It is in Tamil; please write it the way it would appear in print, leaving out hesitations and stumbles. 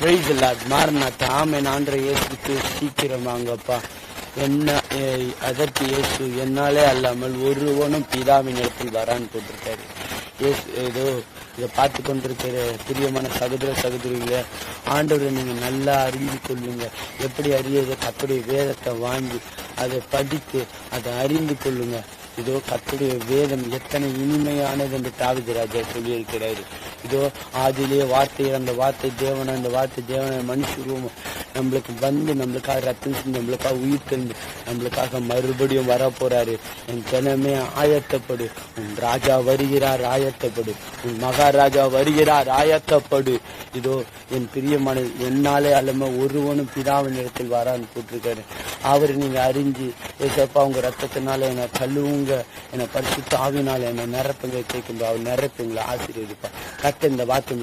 பிரைஸ் லார்ட் மாறனாத்த ஆமென். ஆண்டவரே இயேசு கிறிஸ்து சீக்கிரமாங்கப்பா. என்ன அதற்கு இயேசு என்னாலே அல்லாமல் ஒருவனும் பிதாவின் இடத்தில் வரான்னு போட்டிருக்காரு. ஏதோ இதை பார்த்து கொண்டிருக்கிற பிரியமான சகோதர சகோதரிங்க, ஆண்டவரை நீங்க நல்லா அறிந்து கொள்ளுங்க. எப்படி அறியதை கர்த்தருடைய வேதத்தை வாங்கி அதை படித்து அதை அறிந்து கொள்ளுங்க. இதோ கர்த்தருடைய வேதம் எத்தனை இனிமையானது என்று தாவீது ராஜா சொல்லியிருக்கிறாரு. இதோ ஆதியிலே வார்த்தை, அந்த வார்த்தை தேவன, அந்த வார்த்தை தேவன மனுஷரும் நம்மளுக்கு வந்து நம்மளுக்காக ரத்தம் செஞ்சு நம்மளுக்காக உயிர் தெரிந்து நம்மளுக்காக மறுபடியும் வர போறாரு. என் ஜனமே ஆயத்தப்படு, உன் ராஜா வருகிறார் ஆயத்தப்படு, உன் மகாராஜா வருகிறார் ஆயத்தப்படு. இதோ என் பிரியமான என்னாலே அல்லாம ஒருவனும் பிதாவின் இடத்தில் வரான்னு போட்டிருக்காரு. அவரை நீங்க அறிஞ்சு ஏசப்பா உங்க ரத்தத்தினால என்னை கழுவுங்க, என்னை பரிசுத்த ஆவினால என்னை நிரப்புங்க கேட்கும்போது அவர் நிரப்புங்களை ஆசீர்வதிப்பா. கத்த இந்த வார்த்தை